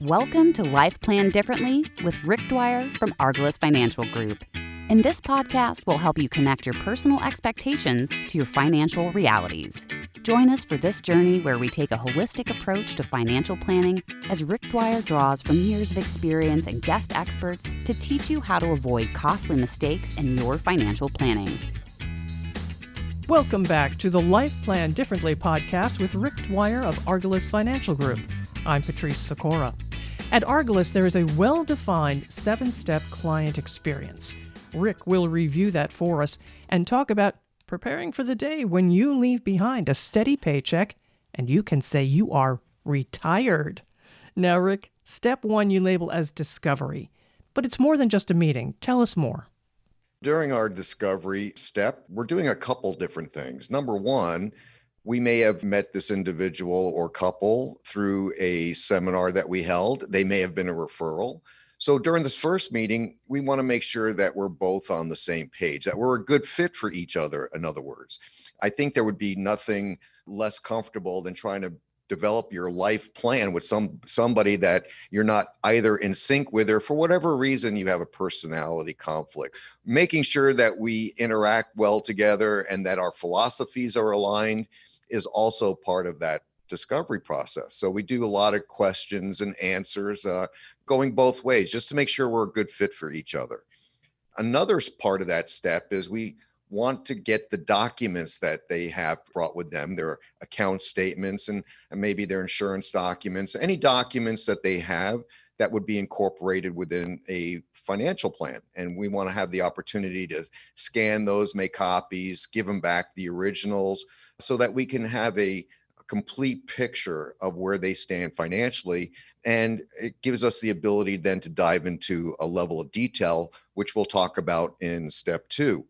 Welcome to Life Plan Differently with Rick Dwyer from Argallus Financial Group. In this podcast, we'll help you connect your personal expectations to your financial realities. Join us for this journey where we take a holistic approach to financial planning as Rick Dwyer draws from years of experience and guest experts to teach you how to avoid costly mistakes in your financial planning. Welcome back to the Life Plan Differently podcast with Rick Dwyer of Argallus Financial Group. I'm Patrice Sikora. At Argallus, there is a well-defined 7-step client experience. Rick will review that for us and talk about preparing for the day when you leave behind a steady paycheck and you can say you are retired. Now, Rick, step 1 you label as discovery, but it's more than just a meeting. Tell us more. During our discovery step, we're doing a couple different things. Number one, we may have met this individual or couple through a seminar that we held. They may have been a referral. So during this first meeting, we want to make sure that we're both on the same page, that we're a good fit for each other, in other words. I think there would be nothing less comfortable than trying to develop your life plan with somebody that you're not either in sync with, or for whatever reason you have a personality conflict. Making sure that we interact well together and that our philosophies are aligned is also part of that discovery process. So we do a lot of questions and answers going both ways just to make sure we're a good fit for each other. Another part of that step is we want to get the documents that they have brought with them, their account statements and maybe their insurance documents, any documents that they have that would be incorporated within a financial plan. And we want to have the opportunity to scan those, make copies, give them back the originals so that we can have a complete picture of where they stand financially. And it gives us the ability then to dive into a level of detail, which we'll talk about in step 2.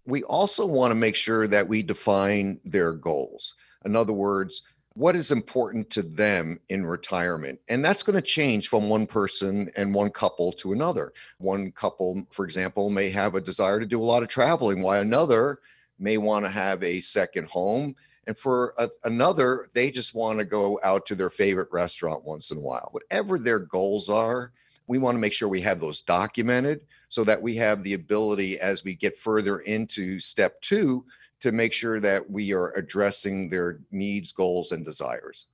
We also want to make sure that we define their goals. In other words, what is important to them in retirement? And that's going to change from one person and one couple to another. One couple, for example, may have a desire to do a lot of traveling, while another may want to have a second home. And for another, they just want to go out to their favorite restaurant once in a while. Whatever their goals are, we want to make sure we have those documented so that we have the ability as we get further into step 2 to make sure that we are addressing their needs, goals, and desires.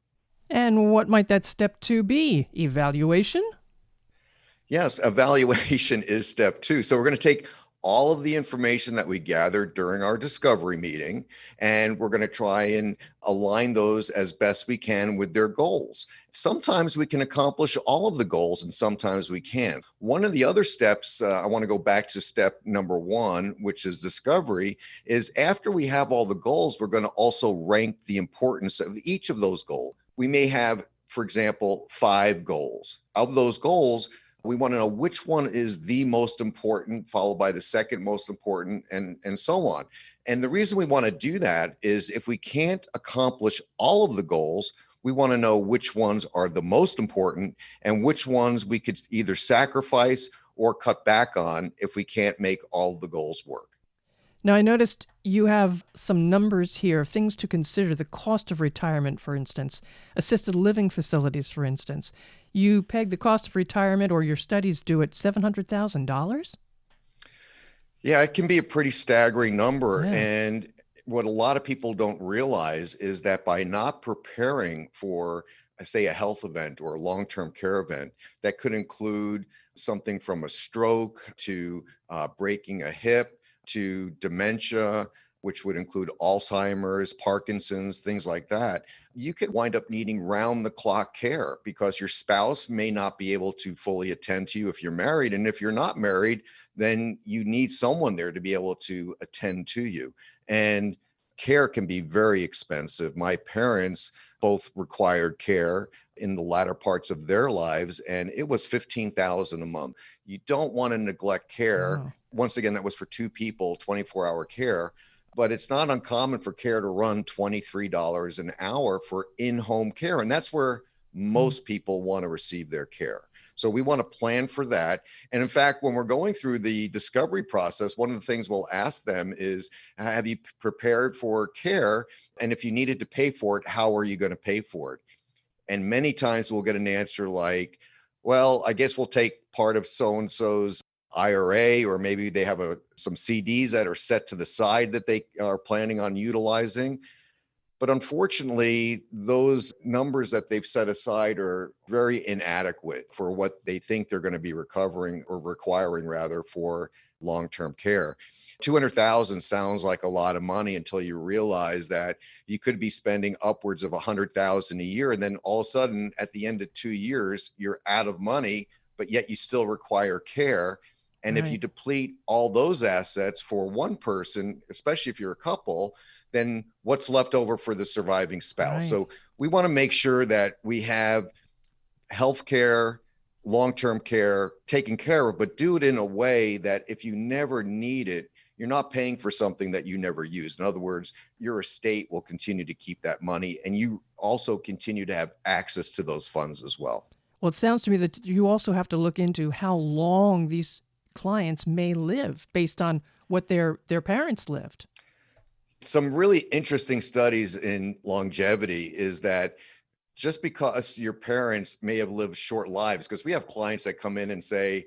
And what might that step 2 be? Evaluation? Yes, evaluation is step 2. So we're going to take all of the information that we gathered during our discovery meeting, and we're going to try and align those as best we can with their goals. Sometimes we can accomplish all of the goals and sometimes we can't. One of the other steps, I want to go back to step number 1, which is discovery, is after we have all the goals, we're going to also rank the importance of each of those goals. We may have, for example, 5 goals. Of those goals, we want to know which one is the most important, followed by the second most important, and so on. And the reason we want to do that is if we can't accomplish all of the goals, we want to know which ones are the most important and which ones we could either sacrifice or cut back on if we can't make all of the goals work. Now, I noticed you have some numbers here, things to consider, the cost of retirement, for instance, assisted living facilities, for instance. You peg the cost of retirement, or your studies do, at $700,000? Yeah, it can be a pretty staggering number. Yeah. And what a lot of people don't realize is that by not preparing for, say, a health event or a long-term care event that could include something from a stroke to breaking a hip, to dementia, which would include Alzheimer's, Parkinson's, things like that, you could wind up needing round-the-clock care because your spouse may not be able to fully attend to you if you're married. And if you're not married, then you need someone there to be able to attend to you. And care can be very expensive. My parents both required care in the latter parts of their lives, and it was $15,000 a month. You don't want to neglect care. Wow. Once again, that was for 2 people, 24-hour care. But it's not uncommon for care to run $23 an hour for in-home care. And that's where most people want to receive their care. So we want to plan for that. And in fact, when we're going through the discovery process, one of the things we'll ask them is, have you prepared for care? And if you needed to pay for it, how are you going to pay for it? And many times we'll get an answer like, well, I guess we'll take part of so-and-so's IRA, or maybe they have some CDs that are set to the side that they are planning on utilizing. But unfortunately, those numbers that they've set aside are very inadequate for what they think they're going to be recovering or requiring rather for long-term care. 200,000 sounds like a lot of money until you realize that you could be spending upwards of 100,000 a year. And then all of a sudden at the end of 2 years, you're out of money, but yet you still require care. And if you deplete all those assets for one person, especially if you're a couple, then what's left over for the surviving spouse? Right. So we want to make sure that we have healthcare, long-term care taken care of, but do it in a way that if you never need it, you're not paying for something that you never use. In other words, your estate will continue to keep that money, and you also continue to have access to those funds as well. Well, it sounds to me that you also have to look into how long these clients may live based on what their parents lived. Some really interesting studies in longevity is that just because your parents may have lived short lives, because we have clients that come in and say,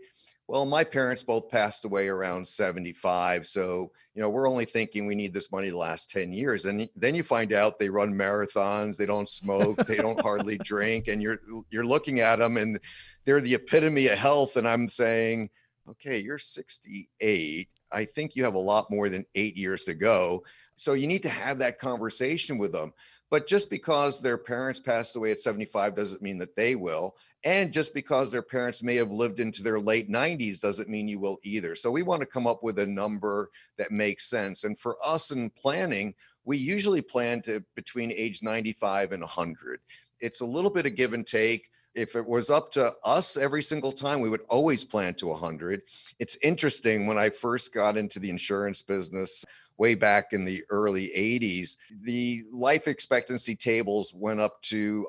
well, my parents both passed away around 75. So, we're only thinking we need this money to last 10 years. And then you find out they run marathons, they don't smoke, they don't hardly drink. And you're looking at them and they're the epitome of health. And I'm saying, okay, you're 68. I think you have a lot more than 8 years to go. So you need to have that conversation with them. But just because their parents passed away at 75 doesn't mean that they will. And just because their parents may have lived into their late 90s doesn't mean you will either. So we want to come up with a number that makes sense. And for us in planning, we usually plan to between age 95 and 100. It's a little bit of give and take. If it was up to us every single time, we would always plan to 100. It's interesting, when I first got into the insurance business way back in the early 80s, the life expectancy tables went up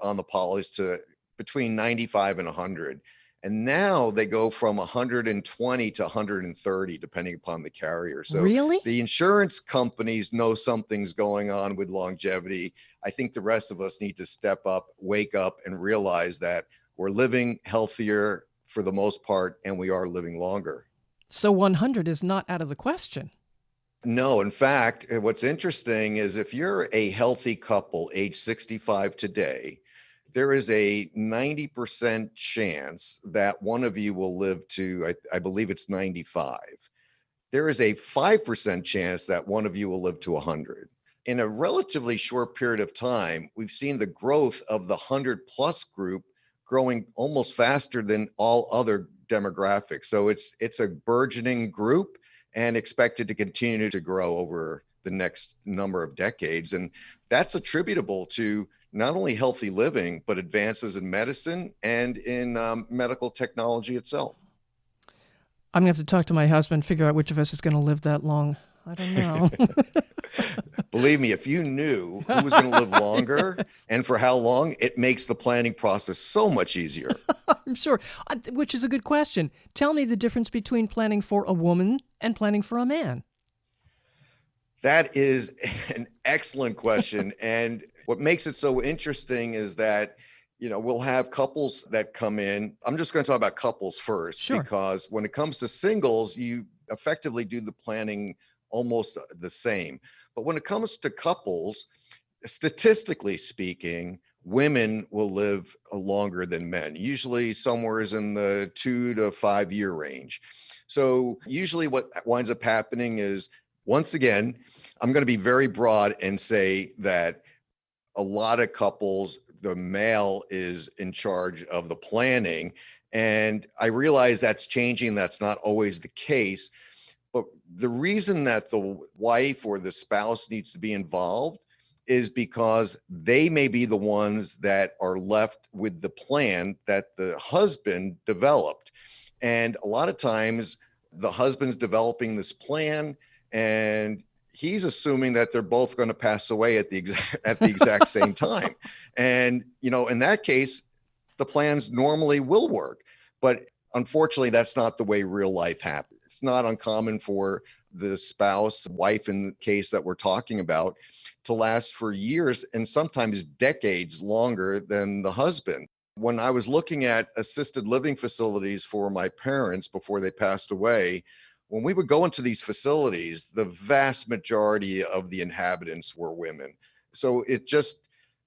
on the policies to between 95 and 100. And now they go from 120 to 130, depending upon the carrier. So Really? the insurance companies know something's going on with longevity. I think the rest of us need to step up, wake up, and realize that we're living healthier for the most part, and we are living longer. So 100 is not out of the question. No, in fact, what's interesting is if you're a healthy couple, age 65 today, there is a 90% chance that one of you will live to, I believe it's 95. There is a 5% chance that one of you will live to 100. In a relatively short period of time, we've seen the growth of the 100 plus group growing almost faster than all other demographics. So it's a burgeoning group and expected to continue to grow over the next number of decades. And that's attributable to not only healthy living, but advances in medicine and in medical technology itself. I'm going to have to talk to my husband, figure out which of us is going to live that long. I don't know. Believe me, if you knew who was going to live longer and for how long, it makes the planning process so much easier. I'm sure, which is a good question. Tell me the difference between planning for a woman and planning for a man. That is an excellent question. And what makes it so interesting is that, we'll have couples that come in. I'm just going to talk about couples first, Sure. Because when it comes to singles, you effectively do the planning almost the same. But when it comes to couples, statistically speaking, women will live longer than men, usually somewhere in the 2 to 5 year range. So usually what winds up happening is, once again, I'm going to be very broad and say that a lot of couples, the male is in charge of the planning. And I realize that's changing. That's not always the case. But the reason that the wife or the spouse needs to be involved is because they may be the ones that are left with the plan that the husband developed. And a lot of times the husband's developing this plan and he's assuming that they're both going to pass away at the exact same time. And, in that case, the plans normally will work. But unfortunately, that's not the way real life happens. It's not uncommon for the spouse, wife in the case that we're talking about, to last for years and sometimes decades longer than the husband. When I was looking at assisted living facilities for my parents before they passed away, when we would go into these facilities, the vast majority of the inhabitants were women. So it just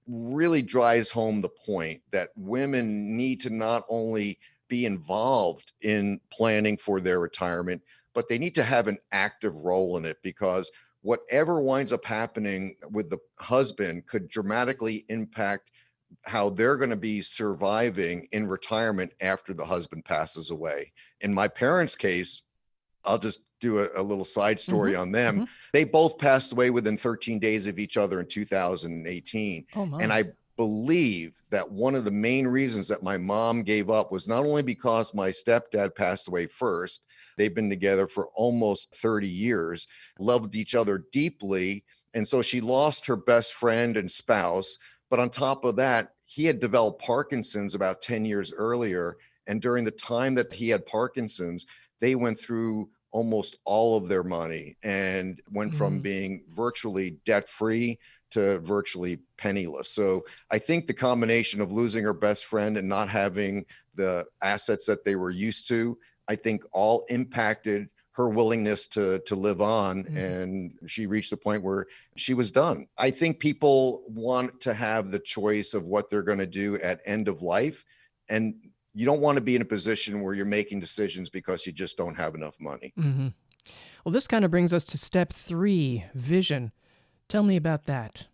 really drives home the point that women need to not only be involved in planning for their retirement, but they need to have an active role in it, because whatever winds up happening with the husband could dramatically impact how they're going to be surviving in retirement after the husband passes away. In my parents' case, I'll just do a little side story on them. Mm-hmm. They both passed away within 13 days of each other in 2018. Oh, my. And I believe that one of the main reasons that my mom gave up was not only because my stepdad passed away first, they've been together for almost 30 years, loved each other deeply. And so she lost her best friend and spouse. But on top of that, he had developed Parkinson's about 10 years earlier. And during the time that he had Parkinson's, they went through almost all of their money and went from being virtually debt-free to virtually penniless. So I think the combination of losing her best friend and not having the assets that they were used to, I think all impacted her willingness to live on. And she reached a point where she was done. I think people want to have the choice of what they're going to do at end of life. And you don't want to be in a position where you're making decisions because you just don't have enough money. Well, this kind of brings us to step 3, vision. Tell me about that.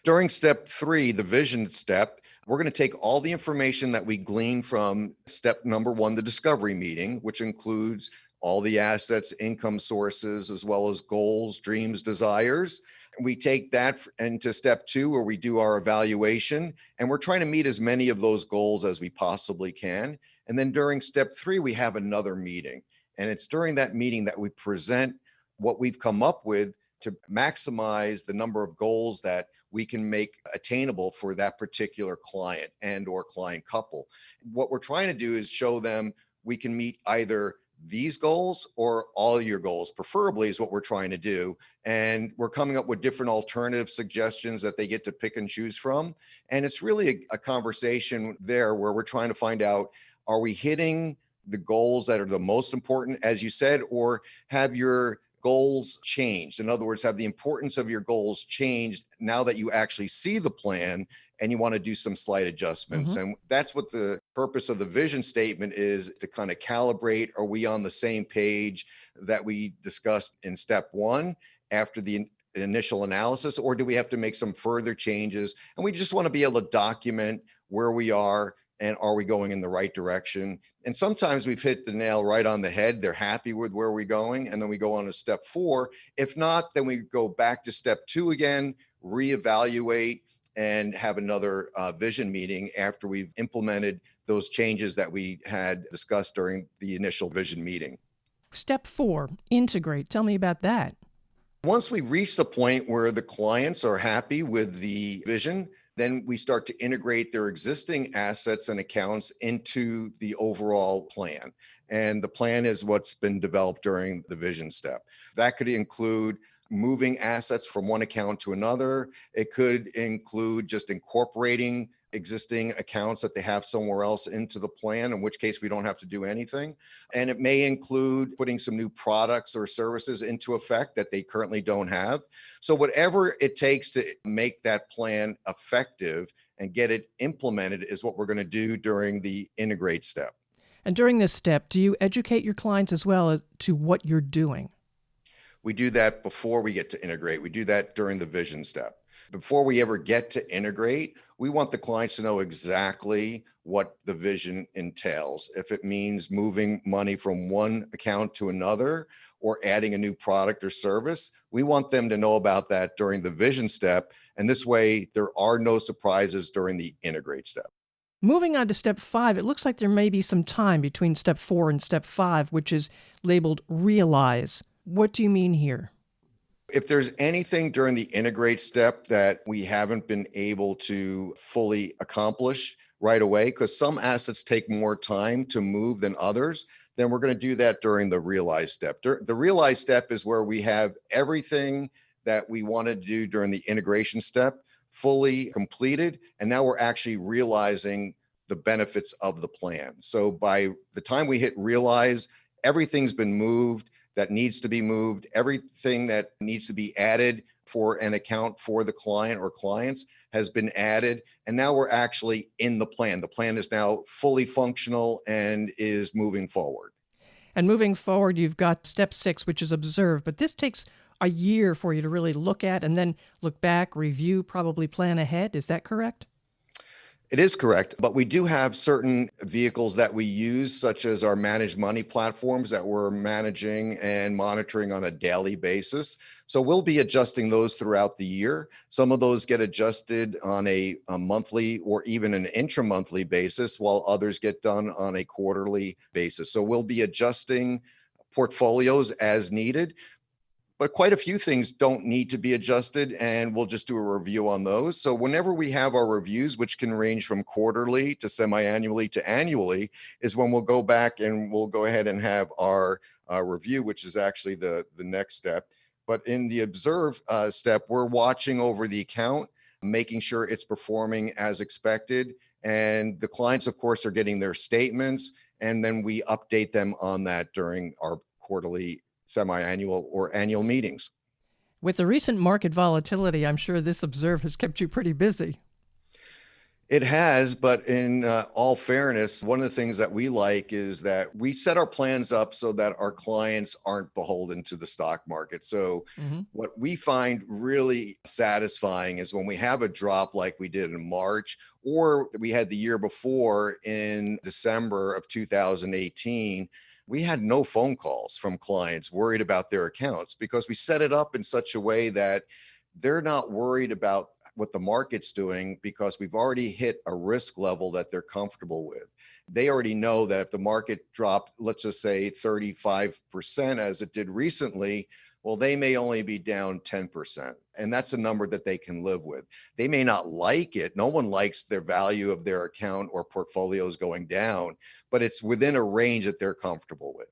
During step 3, the vision step, we're going to take all the information that we glean from step number 1, the discovery meeting, which includes all the assets, income sources, as well as goals, dreams, desires. We take that into step 2, where we do our evaluation, and we're trying to meet as many of those goals as we possibly can. And then during step 3, we have another meeting. And it's during that meeting that we present what we've come up with to maximize the number of goals that we can make attainable for that particular client and or client couple. What we're trying to do is show them we can meet either these goals or all your goals, preferably, is what we're trying to do. And we're coming up with different alternative suggestions that they get to pick and choose from. And it's really a conversation there where we're trying to find out, are we hitting the goals that are the most important, as you said, or have your goals changed? In other words, have the importance of your goals changed now that you actually see the plan and you want to do some slight adjustments? And that's what the purpose of the vision statement is, to kind of calibrate, are we on the same page that we discussed in step 1 after the initial analysis, or do we have to make some further changes? And we just want to be able to document where we are and are we going in the right direction? And sometimes we've hit the nail right on the head. They're happy with where we're going. And then we go on to step 4. If not, then we go back to step 2 again, reevaluate, and have another vision meeting after we've implemented those changes that we had discussed during the initial vision meeting. Step 4, integrate. Tell me about that. Once we reach the point where the clients are happy with the vision, then we start to integrate their existing assets and accounts into the overall plan. And the plan is what's been developed during the vision step. That could include moving assets from one account to another. It could include just incorporating existing accounts that they have somewhere else into the plan, in which case we don't have to do anything. And it may include putting some new products or services into effect that they currently don't have. So whatever it takes to make that plan effective and get it implemented is what we're going to do during the integrate step. And during this step, do you educate your clients as well as to what you're doing? We do that before we get to integrate. We do that during the vision step. Before we ever get to integrate, we want the clients to know exactly what the vision entails. If it means moving money from one account to another or adding a new product or service, we want them to know about that during the vision step. And this way, there are no surprises during the integrate step. Moving on to step 5, it looks like there may be some time between step 4 and step 5, which is labeled realize. What do you mean here? If there's anything during the integrate step that we haven't been able to fully accomplish, right away, because some assets take more time to move than others, then we're going to do that during the realize step. The realize step is where we have everything that we wanted to do during the integration step fully completed. And now we're actually realizing the benefits of the plan. So by the time we hit realize, everything's been moved that needs to be moved, everything that needs to be added for an account for the client or clients has been added. And now we're actually in the plan. The plan is now fully functional and is moving forward. And moving forward, you've got step 6, which is observe. But this takes a year for you to really look at and then look back, review, probably plan ahead. Is that correct? It is correct, but we do have certain vehicles that we use, such as our managed money platforms that we're managing and monitoring on a daily basis. So we'll be adjusting those throughout the year. Some of those get adjusted on a monthly or even an intra-monthly basis, while others get done on a quarterly basis. So we'll be adjusting portfolios as needed. But quite a few things don't need to be adjusted, and we'll just do a review on those. So whenever we have our reviews, which can range from quarterly to semi-annually to annually, is when we'll go back and we'll go ahead and have our review, which is actually the next step. But in the observe step, we're watching over the account, making sure it's performing as expected. And the clients, of course, are getting their statements, and then we update them on that during our quarterly, semi-annual, or annual meetings. With the recent market volatility, I'm sure this observe has kept you pretty busy. It has, but in all fairness, one of the things that we like is that we set our plans up so that our clients aren't beholden to the stock market. So what we find really satisfying is when we have a drop like we did in March, or we had the year before in December of 2018, we had no phone calls from clients worried about their accounts, because we set it up in such a way that they're not worried about what the market's doing, because we've already hit a risk level that they're comfortable with. They already know that if the market dropped, let's just say 35% as it did recently, well, they may only be down 10%. And that's a number that they can live with. They may not like it. No one likes their value of their account or portfolios going down, but it's within a range that they're comfortable with.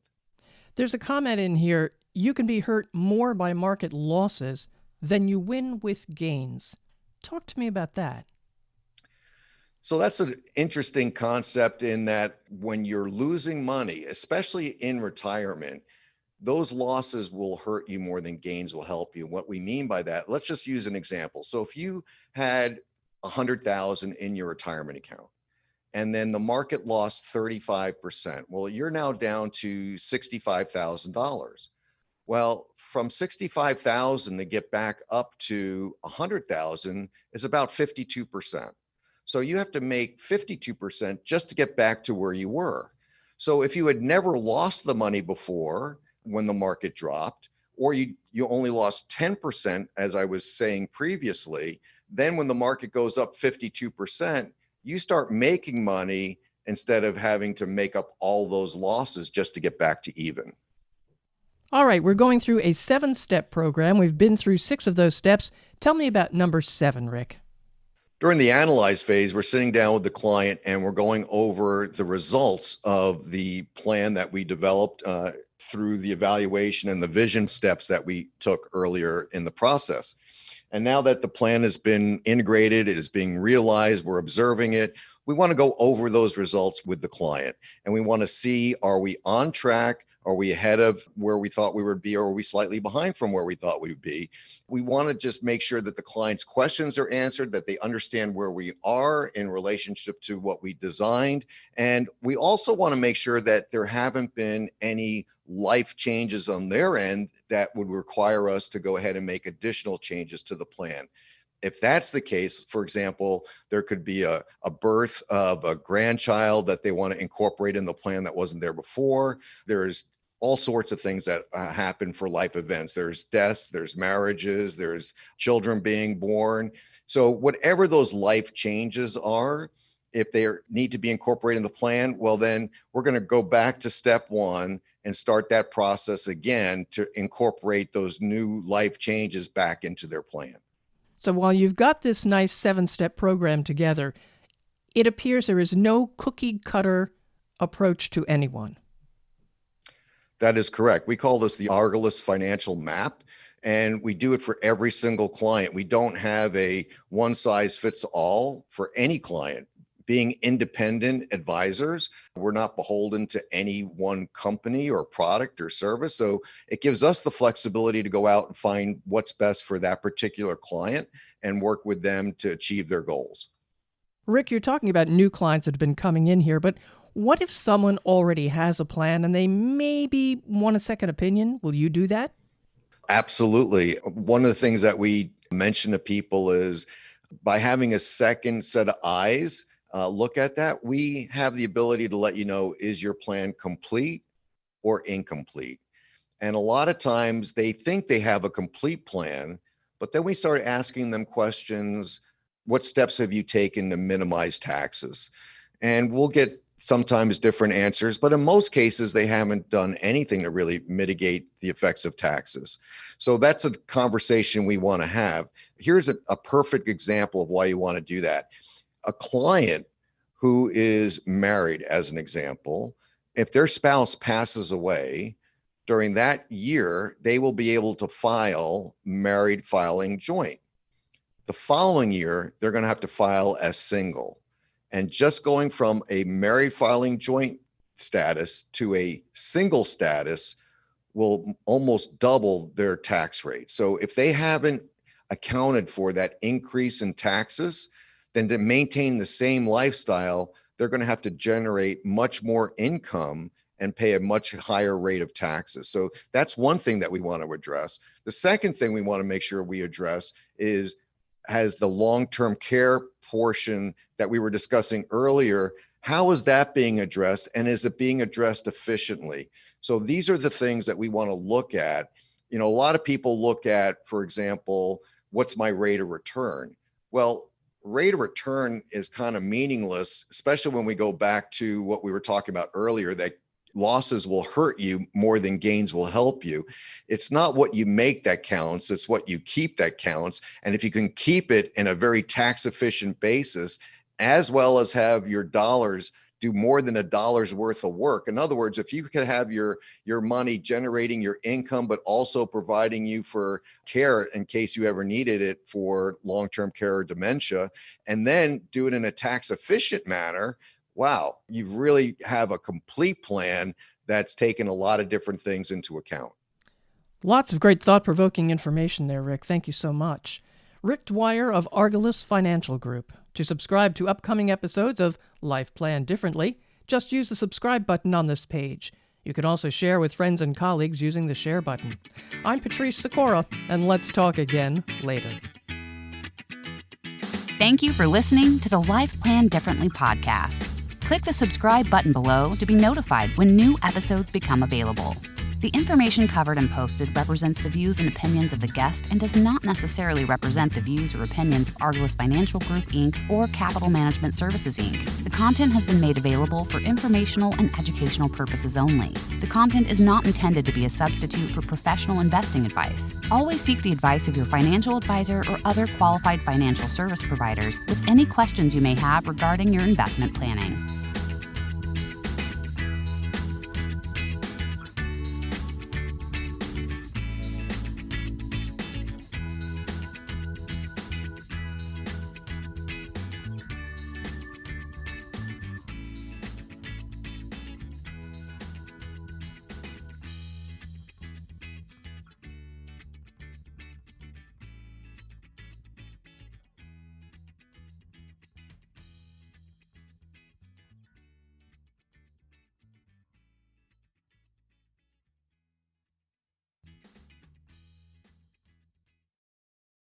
There's a comment in here, you can be hurt more by market losses than you win with gains. Talk to me about that. So that's an interesting concept, in that when you're losing money, especially in retirement, those losses will hurt you more than gains will help you. What we mean by that, let's just use an example. So if you had 100,000 in your retirement account, and then the market lost 35%, well, you're now down to $65,000. Well, from 65,000 to get back up to 100,000 is about 52%. So you have to make 52% just to get back to where you were. So if you had never lost the money before, when the market dropped, or you only lost 10%, as I was saying previously, then when the market goes up 52%, you start making money instead of having to make up all those losses just to get back to even. All right, we're going through a 7-step program. We've been through 6 of those steps. Tell me about number 7, Rick. During the analyze phase, we're sitting down with the client and we're going over the results of the plan that we developed through the evaluation and the vision steps that we took earlier in the process. And now that the plan has been integrated, it is being realized, we're observing it, we want to go over those results with the client. And we want to see, are we on track? Are we ahead of where we thought we would be, or are we slightly behind from where we thought we would be? We want to just make sure that the client's questions are answered, that they understand where we are in relationship to what we designed. And we also want to make sure that there haven't been any life changes on their end that would require us to go ahead and make additional changes to the plan. If that's the case, for example, there could be a birth of a grandchild that they want to incorporate in the plan that wasn't there before. There's all sorts of things that happen for life events. There's deaths, there's marriages, there's children being born. So whatever those life changes are, if they need to be incorporated in the plan, well, then we're going to go back to step 1 and start that process again to incorporate those new life changes back into their plan. So while you've got this nice 7-step program together, it appears there is no cookie-cutter approach to anyone. That is correct. We call this the Argallus Financial Map, and we do it for every single client. We don't have a one-size-fits-all for any client. Being independent advisors, we're not beholden to any one company or product or service. So it gives us the flexibility to go out and find what's best for that particular client and work with them to achieve their goals. Rick, you're talking about new clients that have been coming in here, but what if someone already has a plan and they maybe want a second opinion? Will you do that? Absolutely. One of the things that we mention to people is by having a second set of eyes, look at that, we have the ability to let you know, is your plan complete or incomplete? And a lot of times they think they have a complete plan, but then we start asking them questions. What steps have you taken to minimize taxes? And we'll get sometimes different answers, but in most cases, they haven't done anything to really mitigate the effects of taxes. So that's a conversation we want to have. Here's a perfect example of why you want to do that. A client who is married, as an example, if their spouse passes away during that year, they will be able to file married filing joint. The following year, they're going to have to file as single. And just going from a married filing joint status to a single status will almost double their tax rate. So if they haven't accounted for that increase in taxes, then to maintain the same lifestyle, they're going to have to generate much more income and pay a much higher rate of taxes. So that's one thing that we want to address. The second thing we want to make sure we address has the long-term care portion that we were discussing earlier, how is that being addressed, and is it being addressed efficiently? So these are the things that we want to look at. A lot of people look at, for example, what's my rate of return? Well, rate of return is kind of meaningless, especially when we go back to what we were talking about earlier, that losses will hurt you more than gains will help you. It's not what you make that counts, it's what you keep that counts. And if you can keep it in a very tax efficient basis, as well as have your dollars do more than $1 worth of work. In other words, if you could have your money generating your income, but also providing you for care in case you ever needed it for long-term care or dementia, and then do it in a tax efficient manner, wow, you really have a complete plan that's taken a lot of different things into account. Lots of great thought-provoking information there, Rick. Thank you so much. Rick Dwyer of Argallus Financial Group. To subscribe to upcoming episodes of Life Planned Differently, just use the subscribe button on this page. You can also share with friends and colleagues using the share button. I'm Patrice Sikora, and let's talk again later. Thank you for listening to the Life Planned Differently podcast. Click the subscribe button below to be notified when new episodes become available. The information covered and posted represents the views and opinions of the guest and does not necessarily represent the views or opinions of Argallus Financial Group, Inc. or Capital Management Services, Inc. The content has been made available for informational and educational purposes only. The content is not intended to be a substitute for professional investing advice. Always seek the advice of your financial advisor or other qualified financial service providers with any questions you may have regarding your investment planning.